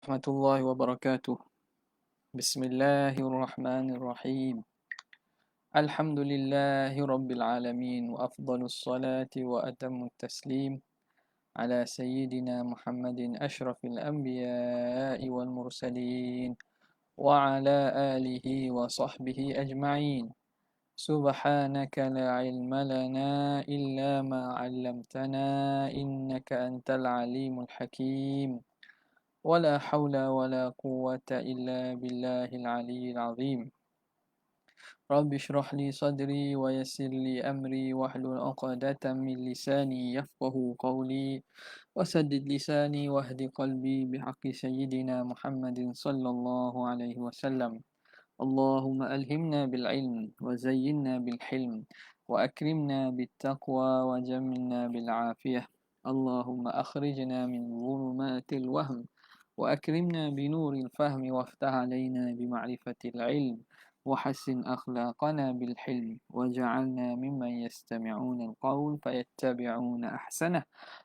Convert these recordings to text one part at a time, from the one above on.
ورحمة الله وبركاته. بسم الله الرحمن الرحيم. الحمد لله رب العالمين، وأفضل الصلاة وأتم التسليم على سيدنا محمد أشرف الأنبياء والمرسلين وعلى آله وصحبه أجمعين. سبحانك لا علم لنا إلا ما علمتنا إنك أنت العليم الحكيم. ولا حول ولا قوة إلا بالله العلي العظيم. رب اشرح لي صدري ويسر لي أمري واحلل عقدة من لساني يفقه قولي وسدد لساني واهد قلبي بحق سيدنا محمد صلى الله عليه وسلم. اللهم ألهمنا بالعلم وزينا بالحلم وأكرمنا بالتقوى وجملنا بالعافية. اللهم أخرجنا من ظلمات الوهم وأكرمنا بنور الفهم وافتح علينا بمعرفة العلم وحسن أخلاقنا بالحلم وجعلنا ممن يستمعون القول فيتبعون أحسنه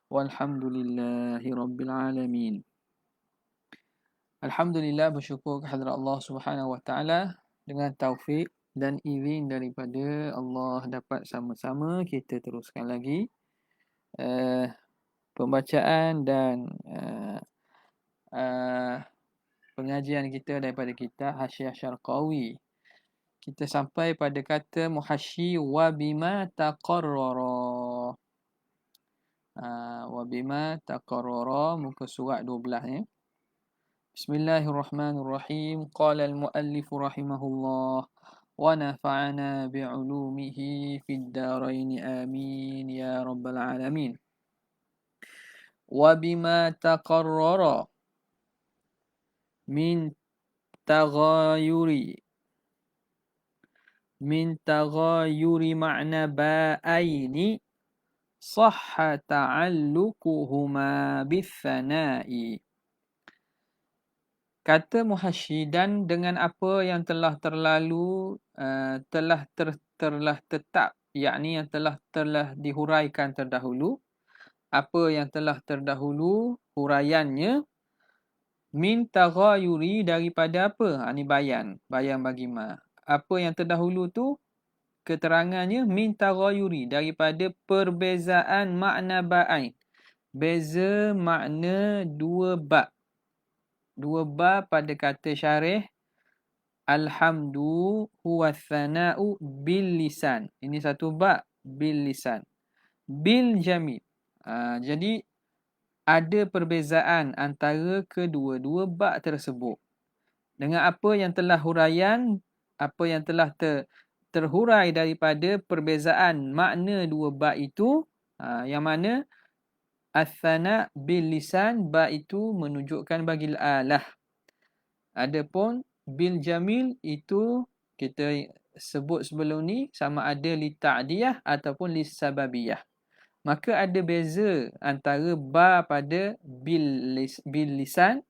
والحمد لله رب العالمين. Alhamdulillah, bersyukur kehadrat Allah Subhanahu Wa Taala dengan taufik dan izin daripada Allah dapat sama-sama kita teruskan lagi pembacaan dan pengajian kita daripada kitab Hasyiah Syarqawi. Kita sampai pada kata muhasyi wa bima taqarrara. Wa bima taqarrara, muka surat 12 ya. Bismillahirrahmanirrahim. Qala al-muallif rahimahullah wa nafa'ana bi'ulumihi fid darain amin ya rabbal alamin. Wa bima taqarrara min taghayuri ma'na ba'aini sahha ta'alluquhuma bithana'i. Kata muhasyi, dan dengan apa yang telah terlalu telah tetap, yakni yang telah dihuraikan terdahulu, apa yang telah terdahulu huraiannya, min taghayuri, daripada apa? Ini bayan bagi ma. Apa yang terdahulu tu keterangannya min taghayuri, daripada perbezaan makna ba'ain. Beza makna dua ba'. Dua ba pada kata syarih alhamdu huwa thana'u bil lisan. Ini satu ba bil lisan. Bil jamil. Jadi ada perbezaan antara kedua-dua ba tersebut. Dengan apa yang telah huraian, apa yang telah terhurai daripada perbezaan makna dua ba itu, yang mana Athana bil lisan, ba itu menunjukkan bagi alah. Adapun bil jamil itu kita sebut sebelum ni sama ada li ta'diyah ataupun li sababiyah. Maka ada beza antara ba pada bil lisan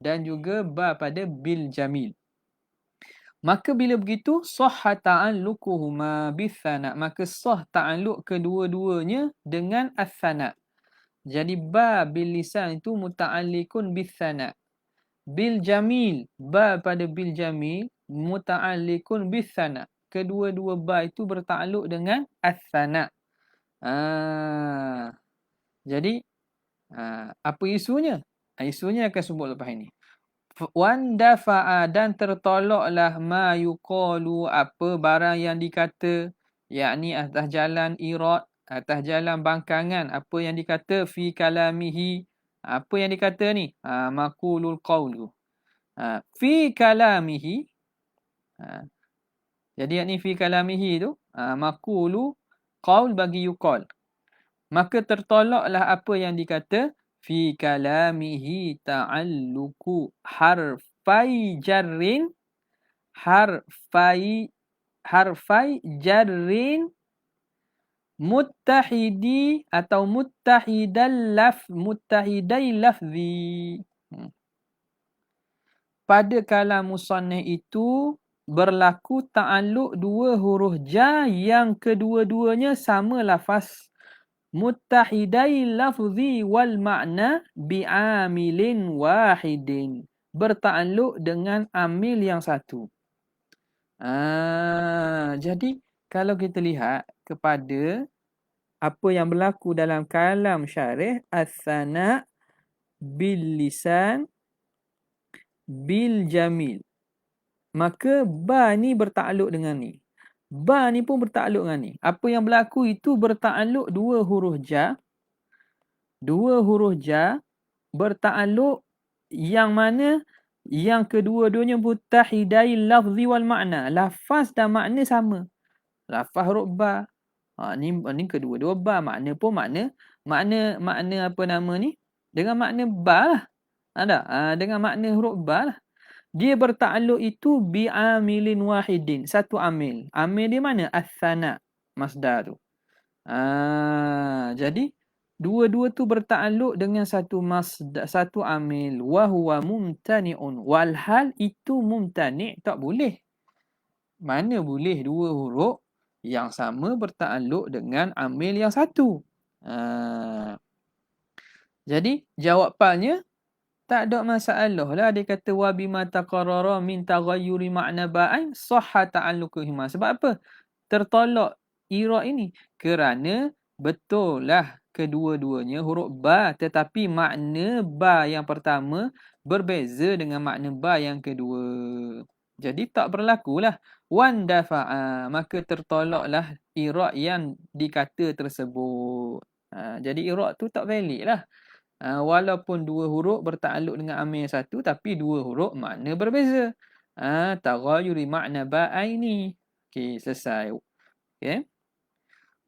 dan juga ba pada bil jamil. Maka bila begitu sahha ta'alluquhuma bithana, maka sah ta'alluq kedua-duanya dengan athana. Jadi ba bil lisan itu muta'alliqun bithana. Bil jamil, ba pada bil jamil muta'alliqun bithana. Kedua-dua ba itu bertakluk dengan athana. Jadi apa isunya? Isunya akan sebut lepas ini. Wan dafa'a, dan tertolaklah ma yuqalu, apa barang yang dikata, yakni atas jalan irad, atas jalan bangkangan, apa yang dikata fi kalamihi, apa yang dikata ni, maqulul qawlu, fi kalamihi, jadi yakni fi kalamihi tu maqulu qaul bagi yuqal, maka tertolaklah apa yang dikata fi kalamihi ta'alluqu harfai jarrin, harfai jarrin muttahidi atau muttahidai lafzi. Pada kalam musannif itu berlaku ta'alluq dua huruf jar yang kedua-duanya sama lafaz muttahidai lafzi wal makna bi'amilin wahidin. Bertakluk dengan amil yang satu. Jadi kalau kita lihat kepada apa yang berlaku dalam kalam syarih, as-sana' bil lisan bil jamil. Maka ba ni bertakluk dengan ni. Ba ni pun bertakluk dengan ni. Apa yang berlaku itu bertakluk dua huruf jar. Dua huruf jar bertakluk yang mana yang kedua-duanya muttahidai lafzi wal makna. Lafaz dan makna sama. Lafaz huruf ba. Ni kedua-dua ba. Makna pun makna apa nama ni? Dengan makna ba lah. Ada? Dengan makna huruf ba lah. Dia bertakluk itu bi'amilin wahidin. Satu amil. Amil di mana? As-sana' masdar tu. Jadi dua-dua tu bertakluk dengan satu masdar, satu amil. Wa huwa mumtani'un. Walhal itu mumtani' tak boleh. Mana boleh dua huruf yang sama bertakluk dengan amil yang satu. Jadi jawapannya tak ada masalah lah. Dia kata wa bima taqarrara min taghayyuri ma'na ba'in sahha ta'alluquhuma. Sebab apa? Tertolak ira ini kerana betul lah kedua-duanya huruf ba, tetapi makna ba yang pertama berbeza dengan makna ba yang kedua. Jadi tak berlakulah wan dafa'a, maka tertolaklah ira yang dikata tersebut. Jadi ira tu tak valid lah. Walaupun dua huruf bertakluk dengan amil satu, tapi dua huruf makna berbeza. Taghayyuri makna ba'aini. Okey, selesai. Okey.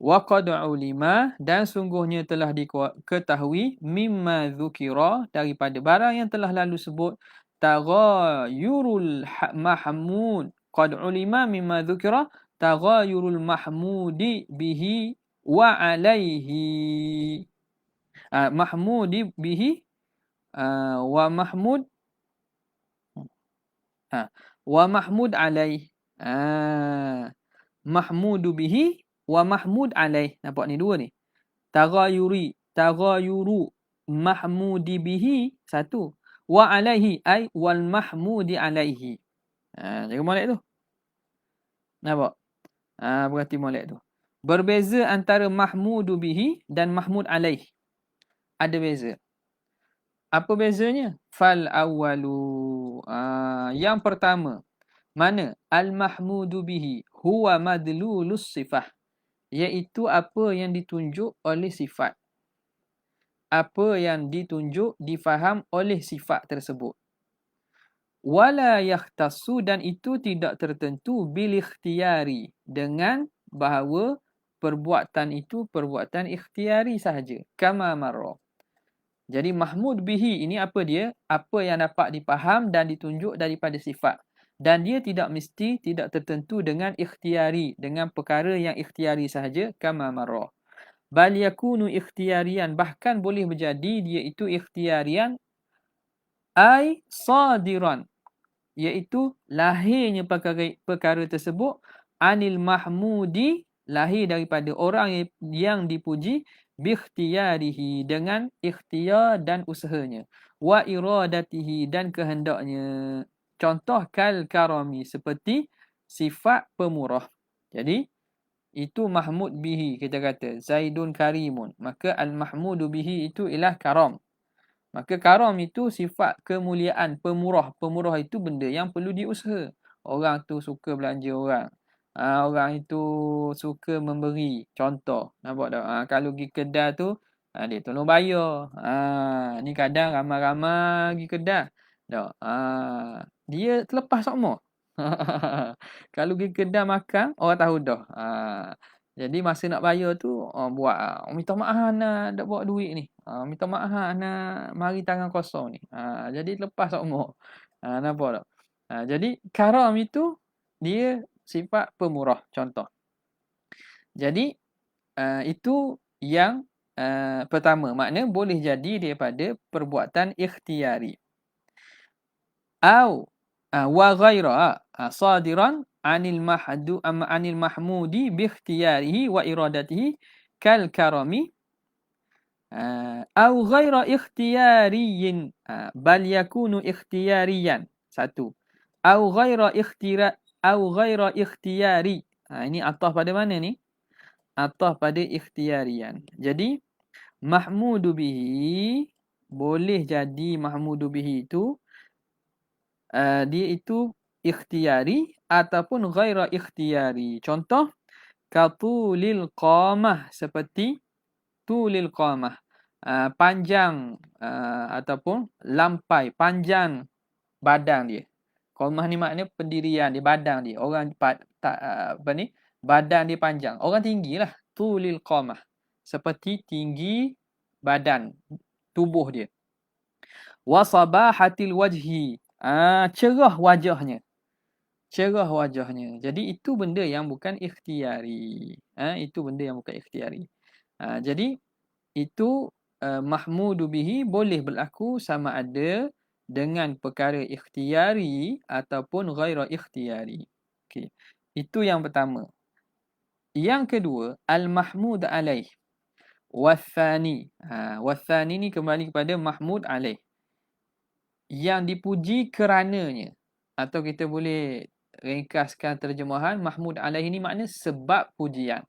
Wa qad ulima, dan sungguhnya telah diketahui mimma dzukira, daripada barang yang telah lalu sebut, taghayyurul mahmud. Qad ulima mimma dzukira taghayyurul mahmudi bihi wa alaihi. Mahmudi bihi wa mahmud wa mahmud alaih. Mahmudu bihi wa mahmud alaih. Nampak ni dua ni. Taghayyuru mahmudi bihi satu. Wa alaihi ay wal mahmudi alaihi. Jaga molek tu. Nampak? Berarti molek tu. Berbeza antara mahmudu bihi dan mahmud alaih. Ada beza. Apa bezanya? Fal awwalu. Yang pertama. Mana? Al-mahmudu bihi huwa madlulus sifah. Iaitu apa yang ditunjuk oleh sifat. Apa yang ditunjuk, difaham oleh sifat tersebut. Wala yakhtassu, dan itu tidak tertentu bil ikhtiyari, dengan bahawa perbuatan itu perbuatan ikhtiari sahaja. Kama marra. Jadi mahmud bihi ini apa dia? Apa yang dapat dipaham dan ditunjuk daripada sifat. Dan dia tidak mesti, tidak tertentu dengan ikhtiari, dengan perkara yang ikhtiari sahaja. Kama marra. Bal yakunu ikhtiyarian, bahkan boleh menjadi dia itu ikhtiyarian. Ay sadiran, iaitu lahirnya perkara tersebut anil mahmudi, lahir daripada orang yang dipuji, bikhtiyarihi, dengan ikhtiar dan usahanya, wa iradatihi, dan kehendaknya. Contoh kal karami, seperti sifat pemurah. Jadi itu mahmud bihi, kita kata Zaidun karimun, maka al mahmudu bihi itu ialah karam. Maka karam itu sifat kemuliaan, pemurah. Pemurah itu benda yang perlu diusaha. Orang tu suka belanja orang. Orang itu suka memberi. Contoh, nampak tak? Kalau pergi kedai tu, dia tolong bayar. Ni kadang ramai-ramai pergi kedai. Tak? Dia terlepas semua. Kalau pergi kedai makan, orang tahu dah. Jadi masa nak bayar tu, buat minta maaf nak tak bawa duit ni. Minta maaf nak mari tangan kosong ni. Jadi lepas semua. Nampak tak? Jadi karam itu dia sifat pemurah, contoh. Jadi itu yang pertama, makna boleh jadi daripada perbuatan ikhtiari. Au wa ghaira sadiran anil mahmudi bi ikhtiyarihi wa iradatihi kal karami Au ghaira ikhtiyariyin. Bal yakunu ikhtiyariyan. Satu. Au ghaira ikhtiyari. Ini ataf pada mana ni? Ataf pada ikhtiyariyan. Jadi mahmudu bihi boleh jadi mahmudu bihi itu dia itu ikhtiyari ataupun ghaira ikhtiyari. Contoh katulil qamah, seperti tulil qamah, panjang ataupun lampai, panjang badan dia. Qamah ni maknanya pendirian dia, badan dia. Orang badan dia panjang. Orang tinggilah. Tulil qamah, seperti tinggi badan tubuh dia. Wa sabahatil wajhi, cerah wajahnya. Cerah wajahnya. Jadi itu benda yang bukan ikhtiari. Itu benda yang bukan ikhtiari. Jadi itu mahmudu bihi boleh berlaku sama ada dengan perkara ikhtiari ataupun ghaira ikhtiari. Okey. Itu yang pertama. Yang kedua, al-mahmud alaih. Wathani. Wathani ni kembali kepada mahmud alaih. Yang dipuji kerananya. Atau kita boleh ringkaskan terjemahan mahmud alaih ni makna sebab pujian.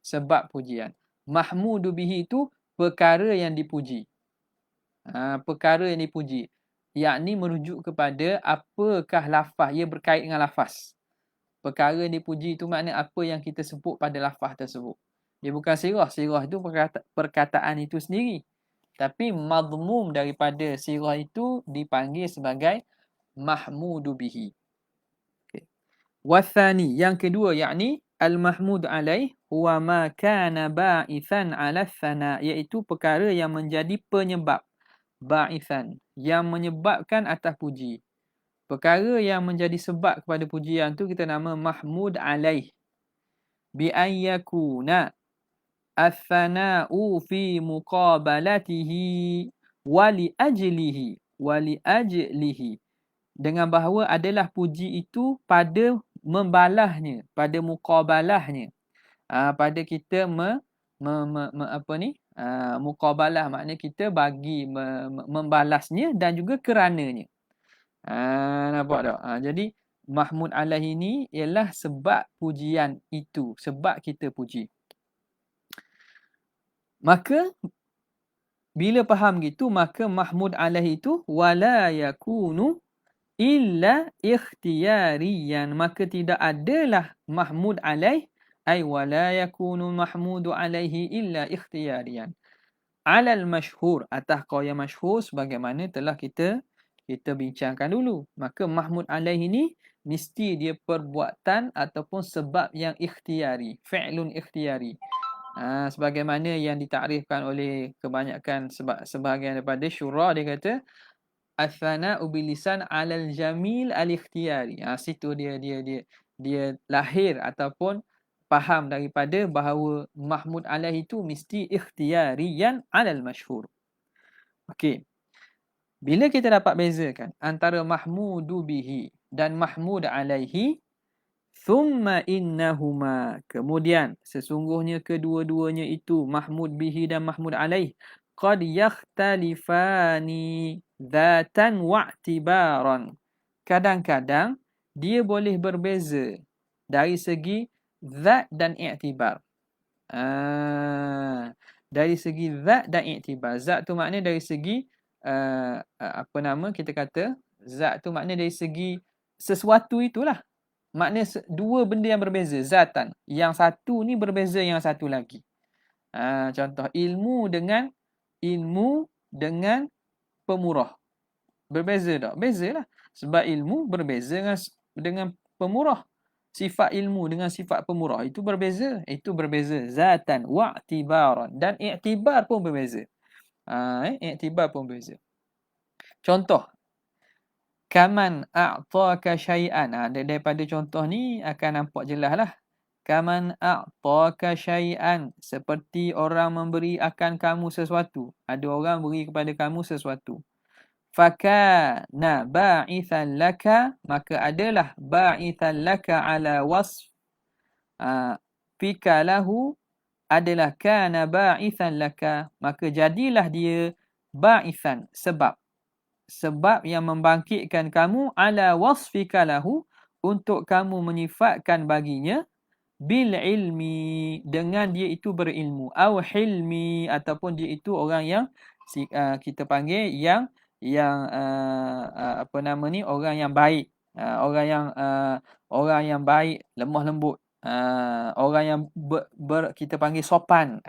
Sebab pujian. Mahmudu bihi itu perkara yang dipuji. Perkara yang dipuji. Yakni merujuk kepada apakah lafaz. Ia berkait dengan lafaz. Perkara yang dipuji itu makna apa yang kita sebut pada lafaz tersebut. Dia bukan sirah. Sirah itu perkataan itu sendiri. Tapi madmum daripada sirah itu dipanggil sebagai mahmudu bihi. Okay. Wathani, yang kedua, yakni al-mahmud alaih huwa ma kana ba'ithan ala thana, iaitu perkara yang menjadi penyebab. Ba'ithan, yang menyebabkan atas puji. Perkara yang menjadi sebab kepada pujian tu kita nama mahmud alaih. Bi an yakuna athana'u fi muqabalatihi wali ajlihi. Dengan bahawa adalah puji itu pada membalahnya, pada muqabalahnya. Pada kita muqabalah maknanya kita bagi membalasnya dan juga kerananya. Nampak tak? Jadi mahmud alaih ini ialah sebab pujian itu, sebab kita puji. Maka bila faham gitu, maka mahmud alaih itu wala yakunu illa ikhtiyariyan, maka tidak adalah mahmud alaih, ay wala yakunu mahmudu alaihi illa ikhtiyariyan. Alal masyhur, atas qaul yang masyhur sebagaimana telah kita bincangkan dulu. Maka mahmud alaih ini mesti dia perbuatan ataupun sebab yang ikhtiari, fi'lun ikhtiyari. Sebagaimana yang ditakrifkan oleh kebanyakan sebahagian daripada syura, dia kata athana'u bilisan 'alal jamil al-ikhtiyari. Situ dia lahir ataupun faham daripada bahawa mahmud alaih itu mesti ikhtiyariyan 'alal masyhur. Okey. Bila kita dapat bezakan antara mahmudu bihi dan mahmud alaihi, thumma innahuma, kemudian sesungguhnya kedua-duanya itu mahmud bihi dan mahmud alaih qad yakhtalifani dhatan wa'tibaran, kadang-kadang dia boleh berbeza dari segi zat dan i'tibar. Dari segi zat dan i'tibar. Zat tu maknanya dari segi kita kata zat tu maknanya dari segi sesuatu itulah. Maknanya dua benda yang berbeza, zatan. Yang satu ni berbeza yang satu lagi. Contoh ilmu dengan pemurah. Berbeza tak? Bezalah. Sebab ilmu berbeza dengan pemurah. Sifat ilmu dengan sifat pemurah itu berbeza. Itu berbeza zatan wa'tibaran, dan i'tibar pun berbeza. I'tibar pun berbeza. Contoh, kaman a'taka syai'an. Daripada contoh ni akan nampak jelas lah. Kaman a'taka syai'an, seperti orang memberi akan kamu sesuatu. Ada orang beri kepada kamu sesuatu. Fakana ba'ithan laka, maka adalah ba'ithan laka ala wasf fika lahu adalah kana ba'ithan laka, maka jadilah dia ba'ithan, sebab yang membangkitkan kamu ala wasfika lahu, untuk kamu menyifatkan baginya bil ilmi, dengan dia itu berilmu, au hilmi, ataupun dia itu orang yang kita panggil apa nama ni, orang yang baik, orang yang baik, lemah lembut, orang yang kita panggil sopan,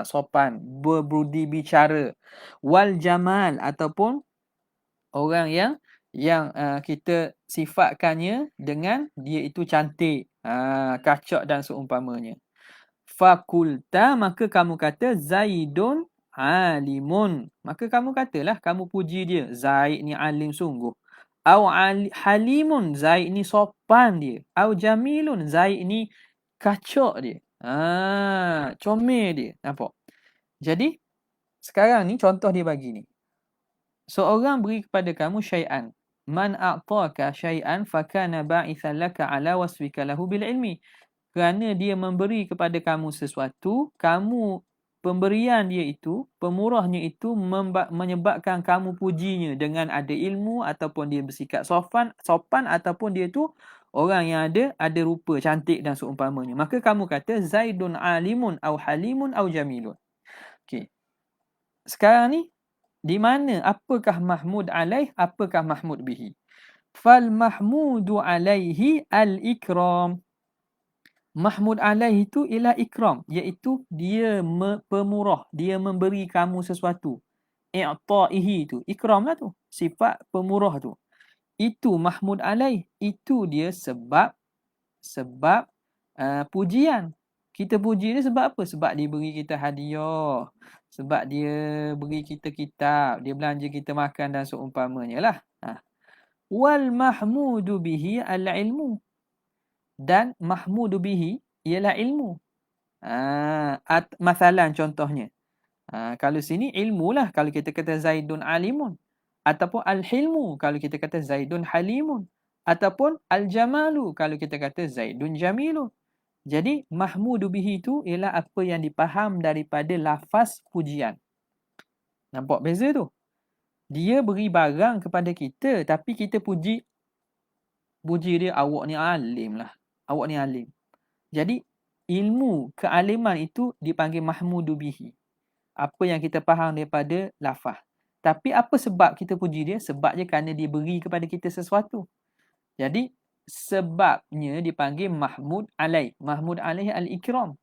sopan, berbudi bicara, wal jamal, ataupun orang yang kita sifatkannya dengan dia itu cantik, kacak dan seumpamanya. Fakulta, maka kamu kata Zaidun alimun, maka kamu katalah, kamu puji dia, Zaid ni alim sungguh. Au halimun, Zaid ni sopan dia. Au jamilun, Zaid ni kacak dia, comel dia. Nampak? Jadi sekarang ni contoh dia bagi ni. Seorang beri kepada kamu syai'an. Man a'taka syai'an fakana ba'ithan laka ala wasfika lahu bil ilmi. Kerana dia memberi kepada kamu sesuatu, pemberian dia itu, pemurahnya itu menyebabkan kamu pujinya dengan ada ilmu, ataupun dia bersikap sopan, ataupun dia tu orang yang ada rupa cantik dan seumpamanya. Maka kamu kata Zaidun alimun au halimun au jamilun. Okey. Sekarang ni di mana, apakah mahmud alaih, apakah mahmud bihi? Fal mahmudu alaihi al-ikram. Mahmud alaih itu ialah ikram, iaitu dia pemurah, dia memberi kamu sesuatu. I'ta'ihi tu, ikram lah tu, sifat pemurah tu. Itu mahmud alaih, itu dia sebab pujian. Kita puji dia sebab apa? Sebab dia beri kita hadiah, sebab dia beri kita kitab, dia belanja kita makan dan seumpamanya lah. Wal mahmudu bihi al-ilmu. Dan mahmudu bihi ialah ilmu. Masalan contohnya. Kalau sini ilmu lah, kalau kita kata Zaidun alimun. Ataupun al-hilmu, kalau kita kata Zaidun halimun. Ataupun al-jamalu, kalau kita kata Zaidun jamilun. Jadi mahmudu bihi itu ialah apa yang dipaham daripada lafaz pujian. Nampak beza tu? Dia beri barang kepada kita, tapi kita puji dia, awak ni alim lah. Awak ni alim. Jadi ilmu, kealiman itu dipanggil mahmudu bihi. Apa yang kita faham daripada lafaz. Tapi apa sebab kita puji dia? Sebab dia kerana dia beri kepada kita sesuatu. Jadi sebabnya dipanggil mahmud alaih. Mahmud alaih al-ikram.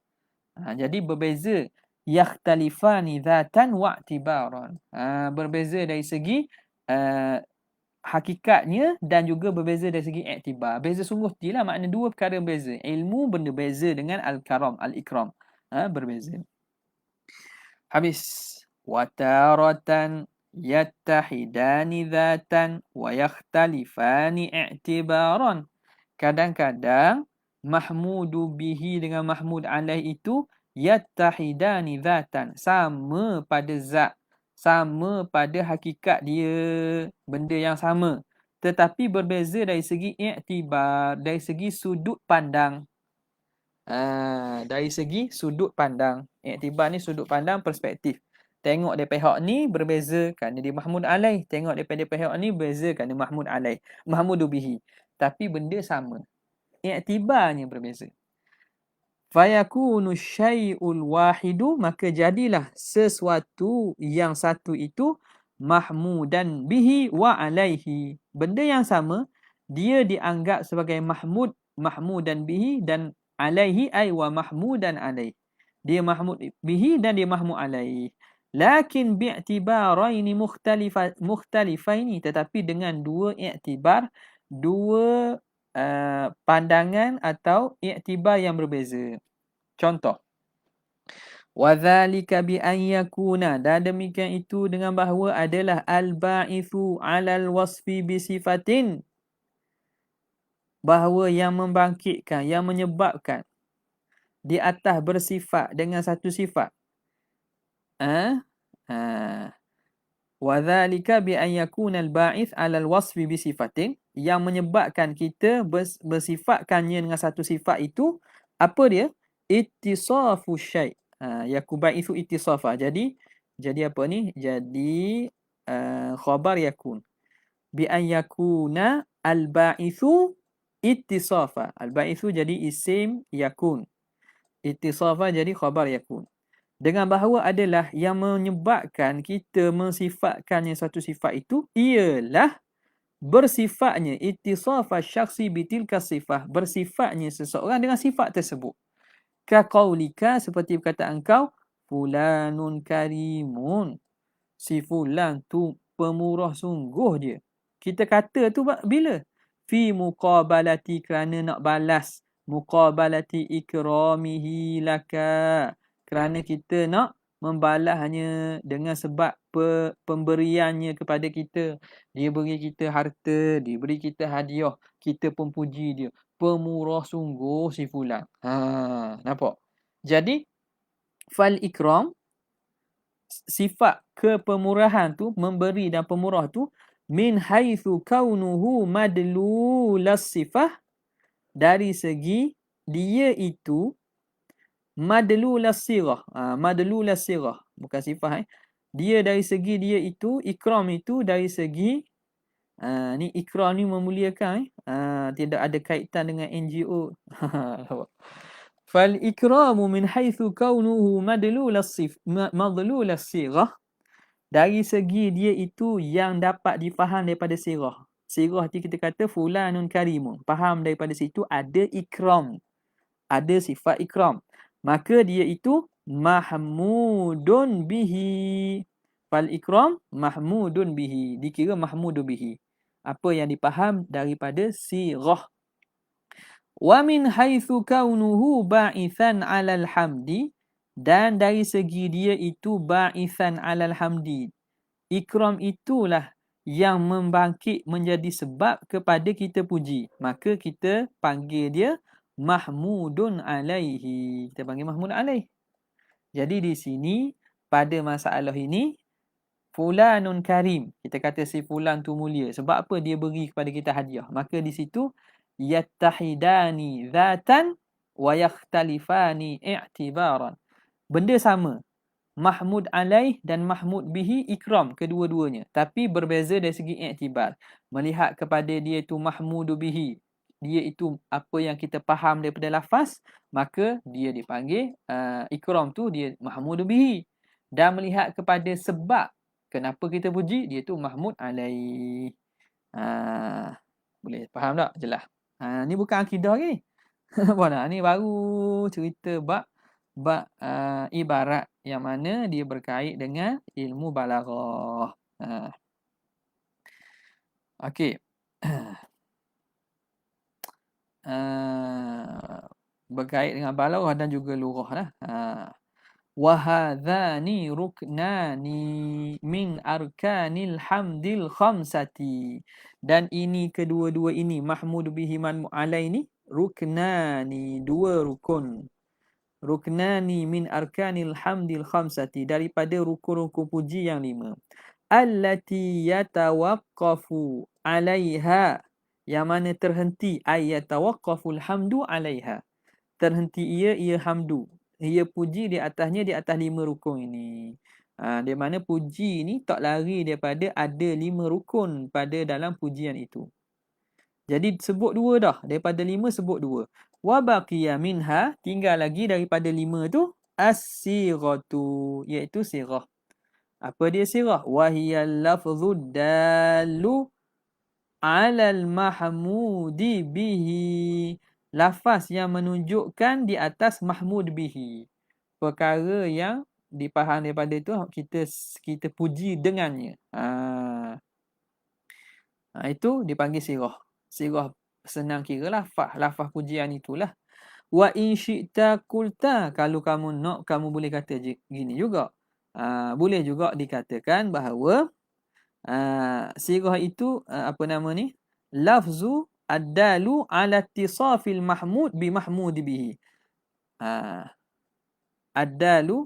Jadi berbeza. Yakhtalifani dhatan wa'tibaran. Berbeza dari segi hakikatnya dan juga berbeza dari segi iktibar. Beza sungguh lah, makna dua perkara berbeza. Ilmu benda beza dengan al-karam, al-ikram. Berbeza. Habis. Wataratan yattahidani dhatan wa yakhtalifani i'tibaran. Kadang-kadang mahmudu bihi dengan mahmud alaih itu yattahidani dhatan, sama pada zat, sama pada hakikat dia, benda yang sama, tetapi berbeza dari segi i'tibar, dari segi sudut pandang. Dari segi sudut pandang. I'tibar ni sudut pandang, perspektif. Tengok dari pihak ni berbeza kerana dia mahmud alaih. Tengok daripada pihak ni berbeza kerana mahmud alaih. Mahmudu bihi. Tapi benda sama. I'tibarnya berbeza. Fayakunu syai'ul wahidu, maka jadilah sesuatu yang satu itu mahmudan bihi wa alaihi. Benda yang sama, dia dianggap sebagai mahmudan bihi dan alaihi, ay wa mahmudan alaihi. Dia mahmud bihi dan dia mahmud alaihi. Lakin bi'tibaraini mukhtalifaini, tetapi dengan dua i'tibar, dua pandangan atau i'tibar yang berbeza. Contoh. Wadzalika bi an yakuna, dan demikian itu dengan bahawa adalah al-ba'ithu 'alal wasfi bi sifatin, bahawa yang membangkitkan, yang menyebabkan di atas bersifat dengan satu sifat. Wadzalika bi an yakuna al-ba'ith 'alal wasfi bi sifatin, yang menyebabkan kita bersifatkannya dengan satu sifat itu, apa dia? Ittisafu syai', Yakun ba'ithu ittisafa. Jadi apa ni? Jadi khabar yakun. Bi an yakuna al-ba'ithu ittisafa. Al-ba'ithu jadi isim yakun. Ittisafa jadi khabar yakun. Dengan bahawa adalah yang menyebabkan kita mensifatkannya satu sifat itu ialah bersifatnya ittisafa syakhsi bitilka sifah, bersifatnya seseorang dengan sifat tersebut. Ka qaulika, seperti perkataan engkau, fulanun karimun, si fulan tu pemurah sungguh dia. Kita kata tu bila? Fi muqabalati, kerana nak balas, muqabalati ikramihi laka, kerana kita nak membalasnya dengan sebab pemberiannya kepada kita. Dia beri kita harta, dia beri kita hadiah, kita pun puji dia. Pemurah sungguh si fulan. Nampak? Jadi fal ikram, sifat kepemurahan tu, memberi dan pemurah tu, min haitsu kaunuhu madlulas sifah, dari segi dia itu madlulas sirah. Madlulas sirah bukan sifah. Dia dari segi dia itu, ikram itu dari segi ni ikram ni memuliakan. Tidak ada kaitan dengan NGO. Fal ikramu min haitsu kaunuhu madlulas sirah, dari segi dia itu yang dapat difaham daripada sirah. Sirah tu kita kata fulanun karimun. Faham daripada situ ada ikram. Ada sifat ikram. Maka dia itu mahmudun bihi. Fal ikram mahmudun bihi. Dikira mahmudun bihi. Apa yang dipaham daripada sirah. Wa min haitsu kaunuhu ba'ithan 'alal hamdi, dan dari segi dia itu ba'ithan 'alal hamdi. Ikram itulah yang membangkit menjadi sebab kepada kita puji. Maka kita panggil dia mahmudun alaihi. Kita panggil mahmud alaih. Jadi di sini pada masalah ini fulanun karim. Kita kata si fulan tu mulia. Sebab apa? Dia beri kepada kita hadiah. Maka di situ yattahidani dhatan wa yakhtalifani i'tibaran. Benda sama. Mahmud alaih dan mahmud bihi ikram kedua-duanya. Tapi berbeza dari segi i'tibar. Melihat kepada dia itu mahmudu bihi. Dia itu apa yang kita faham daripada lafaz. Maka dia dipanggil ikram tu dia mahmudu bihi. Dan melihat kepada sebab kenapa kita puji, dia tu mahmud alaih. Boleh faham tak? Jelas. Ni bukan akidah lagi. Ni baru cerita bab ibarat yang mana dia berkait dengan ilmu balaghah. Okey. Berkait dengan balaghah dan juga lughah lah. Wa hadzani ruknani min arkanil hamdil khamsati. Dan ini kedua-dua ini mahmud bihi man alai ni ruknani, dua rukun. Ruknani min arkanil hamdil khamsati, daripada rukun-rukun puji yang 5. Allati yatawaqqafu 'alaiha, yang mana terhenti, ay yatawaqqaful hamdu 'alaiha. Terhenti ia hamdu. Ia puji di atasnya, di atas 5 rukun ini. Di mana puji ni tak lari daripada ada 5 rukun pada dalam pujian itu. Jadi sebut 2 dah. Daripada 5 sebut 2. Wa baqiya minha, tinggal lagi daripada 5 tu as-siratu, iaitu sirah. Apa dia sirah? Wa hiya lafzud dalu 'alal mahmudi bihi. Lafaz yang menunjukkan di atas mahmud bihi. Perkara yang dipaham daripada itu kita puji dengannya. Itu dipanggil sirah. Sirah senang kira lafaz pujian itulah. Wa in syi'ta qulta, kalau kamu nak, kamu boleh kata gini juga. Boleh juga dikatakan bahawa sirah itu apa nama ni? Lafzu ad-dalu ala ittisafil mahmud bi mahmud bihi. Ad-dalu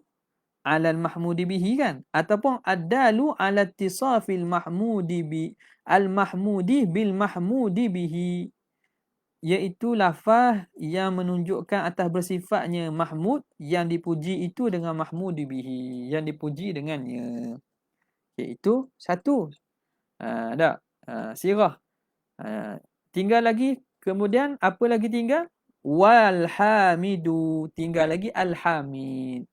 ala al-mahmud bihi kan, ataupun ad-dalu ala ittisafil mahmudi bi al-mahmudi bil mahmudi bihi. iaitu lafaz yang menunjukkan atas bersifatnya mahmud, yang dipuji itu dengan mahmud bihi, yang dipuji dengannya. Iaitu satu. Ada. Sirah. Tinggal lagi. Kemudian apa lagi tinggal? Walhamidu. Tinggal lagi alhamid.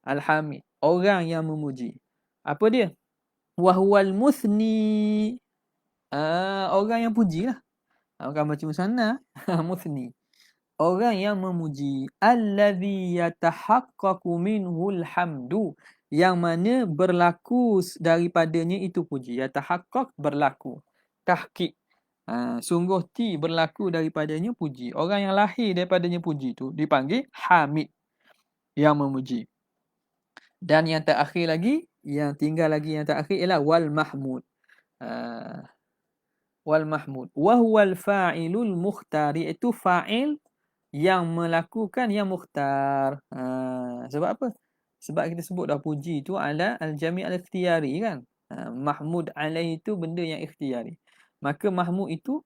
Alhamid. Orang yang memuji. Apa dia? Wahwal musni. Orang yang puji lah. Orang baca musanna. Musni. Orang yang memuji. Alladhi yatahaqqaqu minhul hamdu. Yang mana berlaku daripadanya itu puji. Yatahaqqaq berlaku. Tahqiq. Sungguh berlaku daripadanya puji. Orang yang lahir daripadanya puji itu dipanggil hamid. Yang memuji. Dan yang terakhir lagi. Yang tinggal lagi yang terakhir ialah wal mahmud. Wal mahmud. Wahuwal fa'ilul mukhtar. Iaitu fa'il yang melakukan yang mukhtar. Sebab apa? Sebab kita sebut dah puji itu ala al-jami' al-ikhtiyari kan. Mahmud alaih itu benda yang ikhtiyari. Maka mahmud itu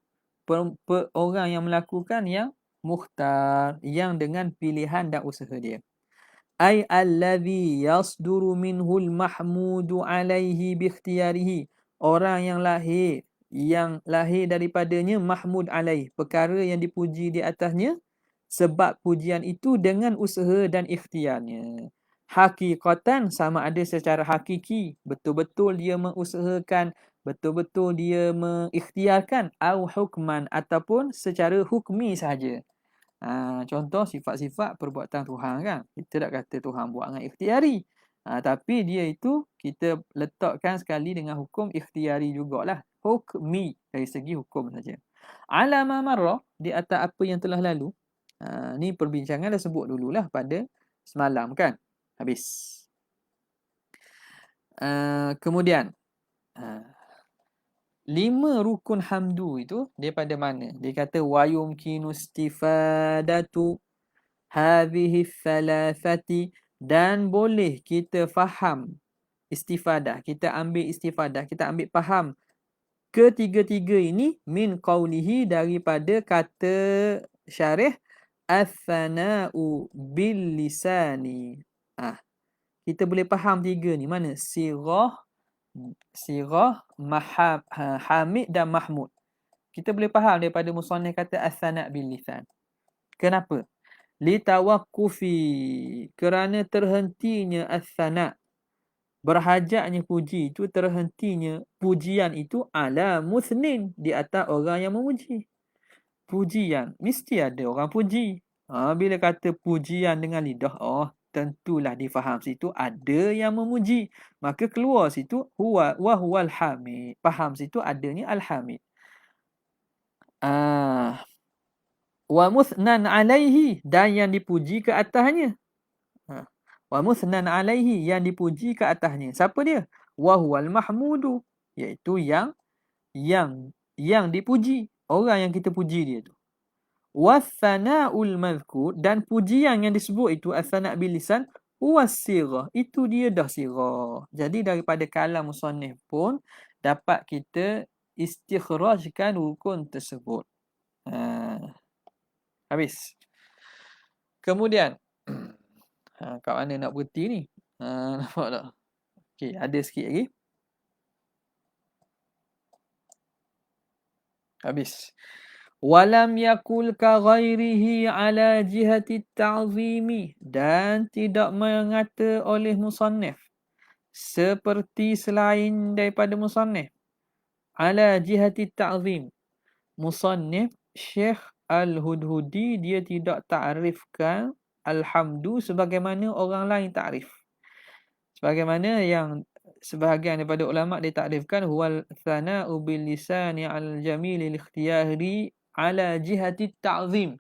orang yang melakukan yang mukhtar, yang dengan pilihan dan usaha dia. Ay alladhi yasduru minhul mahmudu alaihi bi ikhtiyarihi. Orang yang lahir daripadanya mahmud alaih, perkara yang dipuji di atasnya sebab pujian itu dengan usaha dan ikhtiarnya. Hakikatan sama ada secara hakiki, betul-betul dia mengusahakan, betul-betul dia mengikhtiarkan, au hukman ataupun secara hukmi sahaja. Contoh sifat-sifat perbuatan Tuhan kan. Kita tak kata Tuhan buat dengan ikhtiari. Tapi dia itu kita letakkan sekali dengan hukum ikhtiari jugalah. Hukmi dari segi hukum saja. Ala ma marra, di atas apa yang telah lalu. Ni perbincangan dah sebut dululah pada semalam kan. Habis. Kemudian 5 rukun hamdu itu daripada mana? Dia kata wa yumkinu istifadatu hadhihi thalathati, dan boleh kita faham istifadah, kita ambil istifadah, kita ambil faham ketiga-tiga ini min qawlihi, daripada kata syarih as-sana'u bil lisani. Kita boleh faham tiga ni mana? Sirah, hamid dan mahmud. Kita boleh faham daripada musannif kata as-sana' bil lisan. Kenapa? Litawakkufi, kerana terhentinya as-sana', berhajatnya puji itu, terhentinya pujian itu ala musnin, di atas orang yang memuji. Pujian mesti ada orang puji. Bila kata pujian dengan lidah, tentulah difaham situ ada yang memuji. Maka keluar situ huwal hamid. Faham situ adanya al-hamid. Wa musnan alaihi, dan yang dipuji ke atasnya. Wa musnan alaihi, yang dipuji ke atasnya. Siapa dia? Wa huwal mahmudu, iaitu yang dipuji, orang yang kita puji dia tu. Wasana'ul mazkur, dan pujian yang disebut itu as-sana' bil lisan was-sirah, itu dia dah sirah. Jadi daripada kalam musannif pun dapat kita istikhrajkan rukun tersebut. Habis. Kemudian kat mana nak berhenti ni? Nampak tak? Okey, ada sikit lagi. Habis. Walam yakul ka ghairihi ala jihati ta'zimi, dan tidak mengata oleh musannif seperti selain daripada musannif ala jihati ta'zim. Musannif Syekh Al-Hudhudi dia tidak ta'rifkan alhamdu sebagaimana orang lain ta'rif. Sebagaimana yang sebahagian daripada ulama dia ta'rifkan huwal thana'u bil lisani al-jamil al-ikhtiyari ala jihati ta'zim.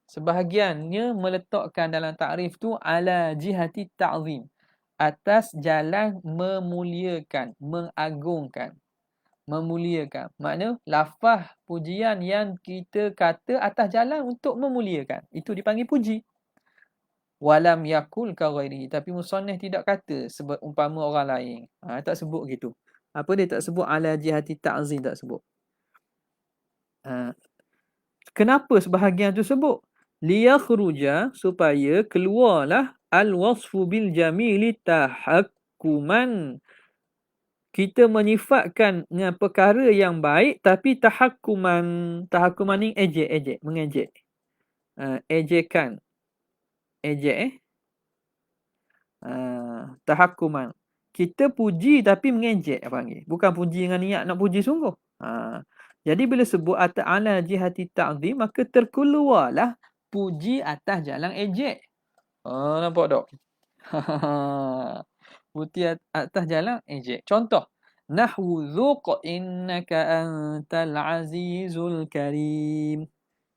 Sebahagiannya meletakkan dalam takrif tu ala jihati ta'zim, atas jalan memuliakan, mengagungkan. Memuliakan. Makna lafaz pujian yang kita kata atas jalan untuk memuliakan. Itu dipanggil puji. Walam yakul ka ghairi, tapi musannif tidak kata umpama orang lain. Tak sebut gitu. Apa dia tak sebut ala jihati ta'zim, tak sebut. Kenapa sebahagian tu sebut? Liyakhruja, supaya keluarlah al-wasfu bil jamili tahakkuman. Kita menyifatkan dengan perkara yang baik tapi tahakkuman. Tahakkuman ni ejek, mengejek. Ejekan. Ejek tahakkuman. Kita puji tapi mengejek panggil. Bukan puji dengan niat nak puji sungguh. Jadi bila sebut ala jihati ta'zim, maka terkeluarlah puji atas jalan ejek. Nampak tak? Puji atas jalan ejek. Contoh. Nahwu dhuq innaka antal azizul karim.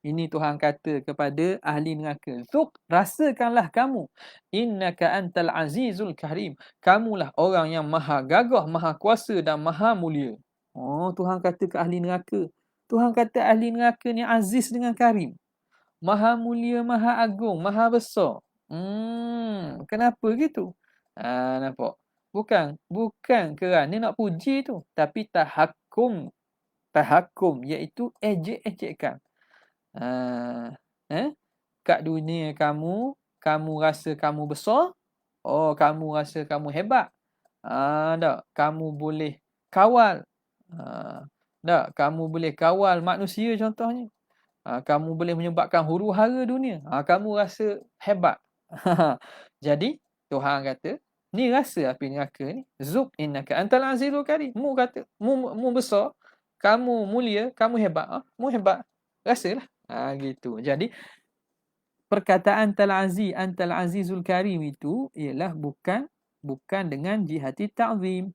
Ini Tuhan kata kepada ahli neraka. Zuq, rasakanlah kamu. Innaka antal azizul karim. Kamulah orang yang maha gagah, maha kuasa dan maha mulia. Tuhan kata ke ahli neraka. Tuhan kata ahli neraka ni aziz dengan karim. Maha mulia, maha agung, maha besar. Kenapa gitu? Nampak? Bukan kerana nak puji tu. Tapi tahakkum. Tahakkum iaitu ejek-ejekkan. Kat dunia kamu rasa kamu besar. Kamu rasa kamu hebat. Tak, kamu boleh kawal. Tak, kamu boleh kawal manusia contohnya. Kamu boleh menyebabkan huru-hara dunia. Kamu rasa hebat. Jadi Tuhan kata, ni rasa api neraka ni. Zuq innaka antal azizul karim. Mu kata, mu besar, kamu mulia, kamu hebat. Mu hebat. Rasalah. Gitu. Jadi perkataan antal azizul karim itu ialah bukan dengan jihati ta'zim.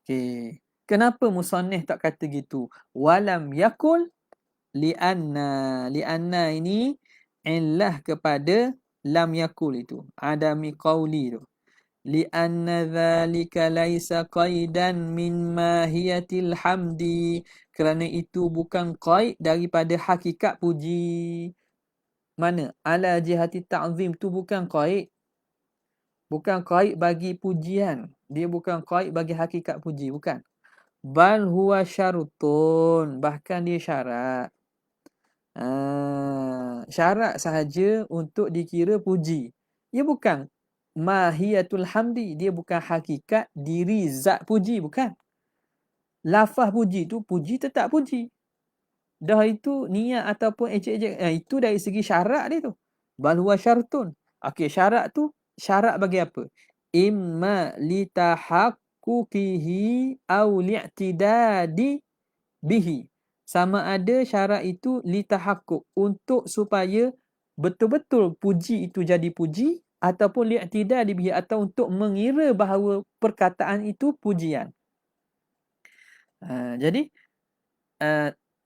Okey. Kenapa musannif tak kata gitu? Walam yakul li'anna ini illah kepada lam yakul itu. Adami qauli tu. Li'anna dhalika laisa qaidan min mahiyatil hamdi. Kerana itu bukan qaid daripada hakikat puji. Mana? Ala jihati ta'zim tu bukan qaid. Bukan qaid bagi pujian. Dia bukan qaid bagi hakikat puji. Bukan. Bal huwa syarutun. Bahkan dia syarat. Syarat sahaja untuk dikira puji. Ia bukan mahiyatul hamdi. Dia bukan hakikat diri zat puji. Bukan. Lafaz puji tu, puji tetap puji. Dah itu niat ataupun ejek-ejek. Itu dari segi syarat dia tu. Bal huwa syartun. Okey, syarat tu, syarat bagi apa? Imma litahaqquqihi au li'tidadi bihi. Sama ada syarat itu litahaqquq, untuk supaya betul-betul puji itu jadi puji, ataupun li'tidadi bihi, atau untuk mengira bahawa perkataan itu pujian. Jadi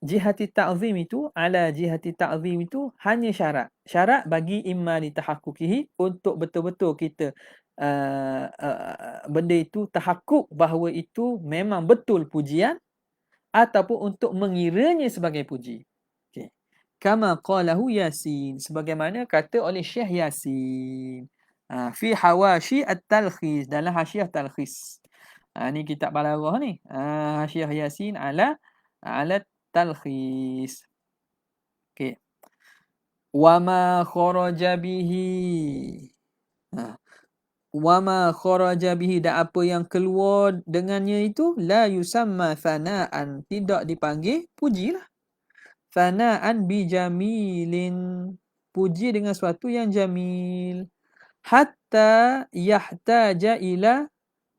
jihati ta'zim itu, ala jihati ta'zim itu hanya syarat. Syarat bagi imma litahaqquqihi, untuk betul-betul kita benda itu tahakkuk bahawa itu memang betul pujian, ataupun untuk mengiranya sebagai puji. Okay. Kama qalahu Yasin, sebagaimana kata oleh Syekh Yasin. Fi hawashi at-talkhis, dalam hasyiah talkhis. Ni kitab Balaghah ni. Hasyiah Yasin ala talkhis. Okey. Wama kharaja bihi. Wama kharaja bihi, dan apa yang keluar dengannya itu la yusamma thana'an, tidak dipanggil puji lah. Thana'an bi jamilin, puji dengan sesuatu yang jamil. Hatta yahtaja ila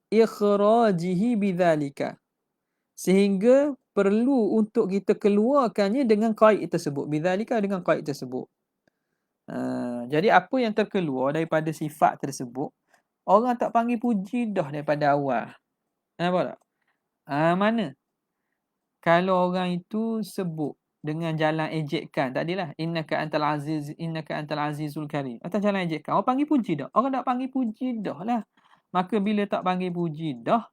ikhrajihi bidzalika, sehingga perlu untuk kita keluarkannya dengan qaid tersebut. Bidzalika, dengan qaid tersebut. Jadi apa yang terkeluar daripada sifat tersebut, orang tak panggil puji dah daripada awal. Nampak tak? Mana? Kalau orang itu sebut dengan jalan ejekkan, tadilah innaka antal azizul karim. Atas jalan ejekkan, orang panggil puji dah. Orang tak panggil puji dah lah. Maka bila tak panggil puji dah,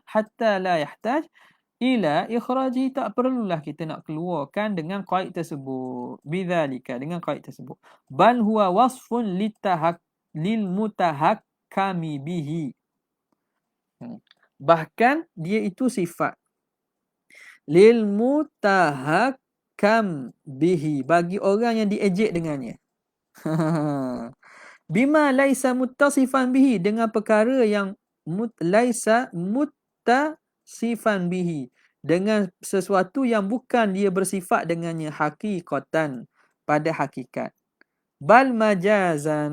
hatta la yahtaj ila ikhraji, tak perlulah kita nak keluarkan dengan qaid tersebut. Bidzalika, dengan qaid tersebut. Bal huwa wasfun lil mutahakkami bihi. Bahkan dia itu sifat lil mutahakkami kam bihi, bagi orang yang diejek dengannya. Bima laisa muttasifan bihi, dengan perkara yang laisa muttasifan bihi, dengan sesuatu yang bukan dia bersifat dengannya hakikatan, pada hakikat. Bal majazan,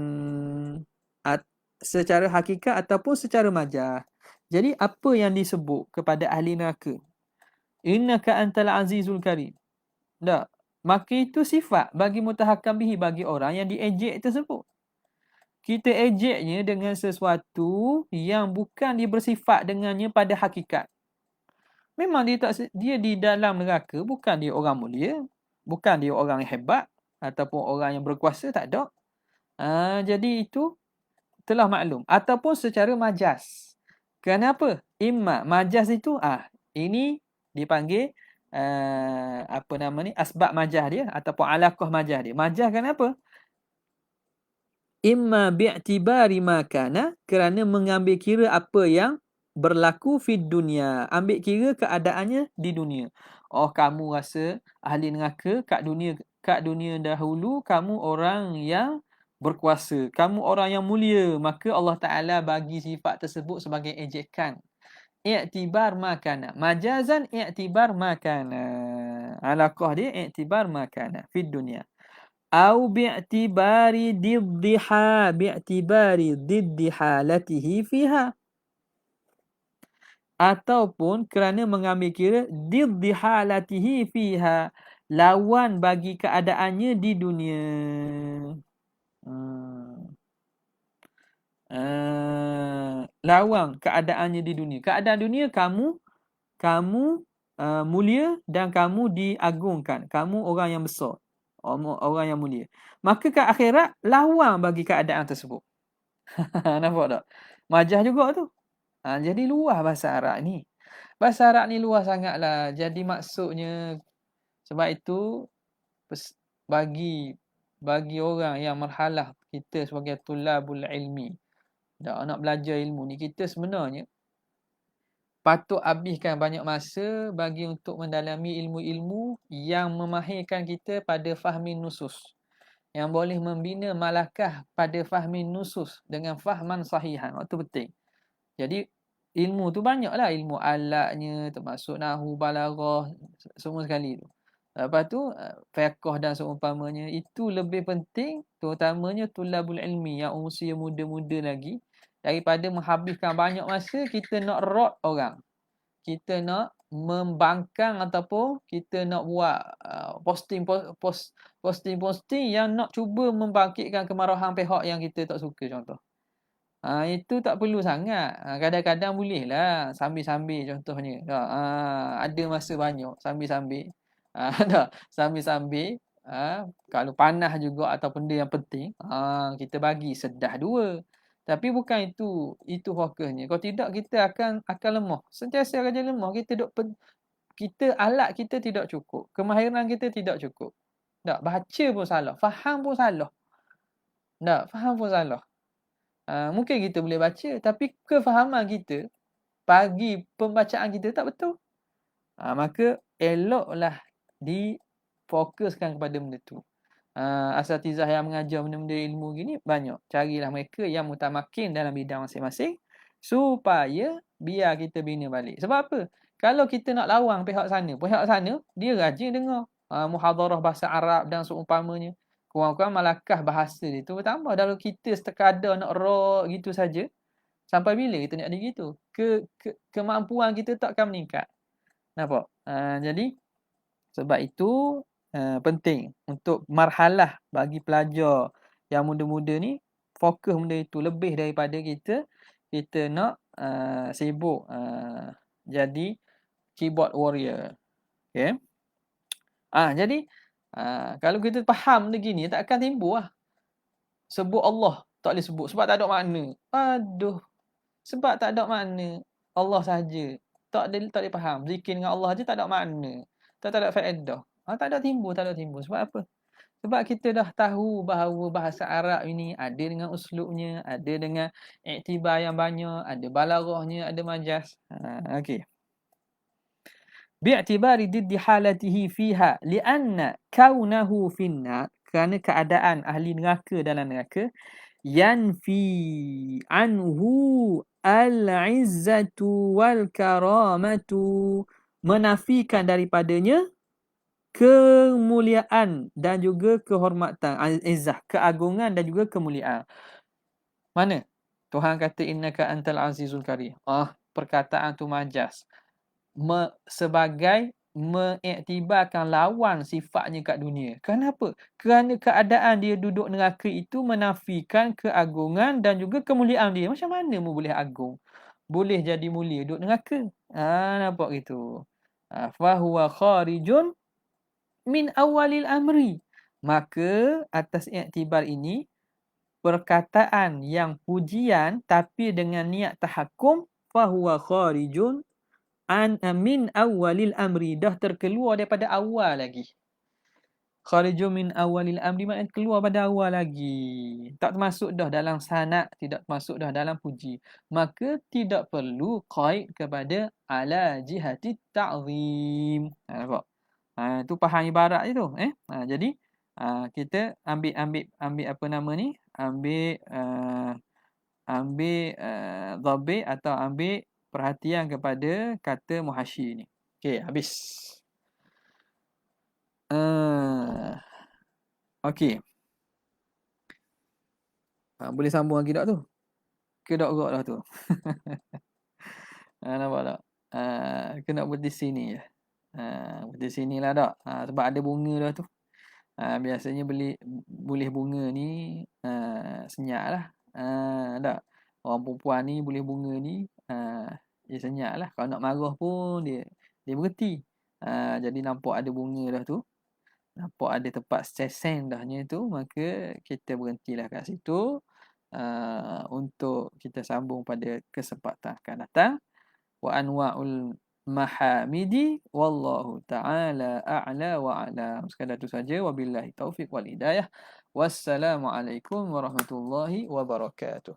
secara hakikat ataupun secara majaz. Jadi apa yang disebut kepada ahli neraka? Innaka antal azizul karim. Tak. Maka itu sifat bagi mutahakam bihi, bagi orang yang diejek tersebut. Kita ejeknya dengan sesuatu yang bukan dia bersifat dengannya pada hakikat. Memang dia di dalam neraka, bukan dia orang mulia, bukan dia orang yang hebat ataupun orang yang berkuasa, tak ada. Jadi itu telah maklum. Ataupun secara majaz. Kenapa? Imma majaz itu ini dipanggil apa nama ni, asbab majaz dia ataupun alaqah majaz dia. Majaz kenapa? Imma bi'tibari ma kana, kerana mengambil kira apa yang berlaku fid dunia, ambil kira keadaannya di dunia. Oh, kamu rasa ahli neraka kat dunia dahulu kamu orang yang berkuasa, kamu orang yang mulia, maka Allah Taala bagi sifat tersebut sebagai ejekan. I'tibar ma kana, majazan i'tibar ma kana. Alaqah dia i'tibar ma kana fid dunia. Au bi'tibari diddi halatihi fiha, ataupun kerana mengambil kira diddi halatihi fiha, lawan bagi keadaannya di dunia. Lawan keadaannya di dunia. Keadaan dunia kamu mulia dan kamu diagungkan. Kamu orang yang besar. Orang yang mulia. Maka ke akhirat lawan bagi keadaan tersebut. Nampak tak? Majaz juga tu. Jadi luas bahasa Arab ni. Bahasa Arab ni luas sangatlah. Jadi maksudnya, sebab itu bagi orang yang marhalah kita sebagai tulabul ilmi, nak belajar ilmu ni, kita sebenarnya patut habiskan banyak masa bagi untuk mendalami ilmu-ilmu yang memahirkan kita pada fahmin nusus, yang boleh membina malakah pada fahmin nusus dengan fahman sahihan. Itu penting. Jadi ilmu tu banyaklah, ilmu alatnya termasuk nahwu, balaghah, semua sekali tu. Lepas tu fiqh dan seumpamanya, itu lebih penting terutamanya tulabul ilmi yang usia muda-muda lagi, daripada menghabiskan banyak masa kita nak rot orang, kita nak membangkang ataupun kita nak buat posting yang nak cuba membangkitkan kemarahan pihak yang kita tak suka, contoh. Itu tak perlu sangat. Kadang-kadang bolehlah sambil-sambil, contohnya. Ada masa banyak sambil-sambil. Sambil-sambil. Kalau panas juga atau benda yang penting, kita bagi sedah dua. Tapi bukan itu fokusnya. Kalau tidak, kita akan lemah. Sentiasa akan lemah. Alat kita tidak cukup. Kemahiran kita tidak cukup. Tak, baca pun salah. Faham pun salah. Tak, faham pun salah. Mungkin kita boleh baca, tapi kefahaman kita bagi pembacaan kita tak betul. Maka eloklah difokuskan kepada benda tu. Asatizah yang mengajar benda-benda ilmu gini banyak. Carilah mereka yang mutamakin dalam bidang masing-masing, supaya biar kita bina balik. Sebab apa? Kalau kita nak lawan pihak sana dia rajin dengar muhadarah bahasa Arab dan seumpamanya. Kurang-kurang malakah bahasa dia tu bertambah. Kalau kita sekadar nak rock gitu saja, sampai bila kita nak gitu? Kemampuan kita takkan meningkat. Nampak? Jadi sebab itu penting untuk marhalah bagi pelajar yang muda-muda ni fokus benda itu lebih daripada kita nak sibuk jadi keyboard warrior. Okay? Jadi kalau kita faham begini, tak akan timbul lah. Sebut Allah tak boleh sebut sebab tak ada makna. Aduh. Sebab tak ada makna. Allah saja. Tak boleh faham. Zikir dengan Allah saja tak ada makna. Tak ada faedah. Tak ada timbul. Sebab apa? Sebab kita dah tahu bahawa bahasa Arab ini ada dengan uslubnya, ada dengan iktibar yang banyak, ada balaghahnya, ada majaz. Okey. bi'tibari diddi halatihi fiha li'anna kaunahu finnar, kerana keadaan ahli neraka dalam neraka, yanfi anhu al-izzatu wal karamatu, menafikan daripadanya kemuliaan dan juga kehormatan, izzah, keagungan dan juga kemuliaan. Mana? Tuhan kata innaka antal azizul karim. Perkataan tu majas. Sebagai mengiktibarkan lawan sifatnya kat dunia. Kenapa? Kerana keadaan dia duduk neraka itu menafikan keagungan dan juga kemuliaan dia. Macam mana mu boleh agung? Boleh jadi mulia duduk neraka? Nampak gitu. Fahuwa kharijun min awalil amri. Maka atas iktibar ini, perkataan yang pujian tapi dengan niat tahakum, fahuwa kharijun min awalil amri, dah terkeluar daripada awal lagi. Kharijun min awalil amri maknanya keluar pada awal lagi. Tak termasuk dah dalam sanad, tidak termasuk dah dalam puji. Maka tidak perlu qaid kepada ala jihati ta'zim. Nampak? Itu faham ibarat je tu. Jadi kita ambil apa nama ni? Ambil dhabit atau ambil perhatian kepada kata muhasyi ni. Okey, habis. Okey. Boleh sambung lagi tak tu? Ke dak gerak dah tu? Nampak tak? Kena berhenti sini je. Berhenti sinilah tak? Sebab ada bunga dah tu. Biasanya boleh bunga ni senyap lah. Tak? Orang perempuan ni boleh bunga ni dia senyap lah. Kalau nak marah pun dia berhenti. Jadi nampak ada bunga dah tu. Nampak ada tempat sesen dahnya tu. Maka kita berhentilah kat situ. Untuk kita sambung pada kesempatan akan datang. Wa anwa'ul mahamidi wallahu ta'ala a'la wa a'lam. Sekadar itu saja. Wabillahi taufiq wal hidayah. Wassalamualaikum warahmatullahi wabarakatuh.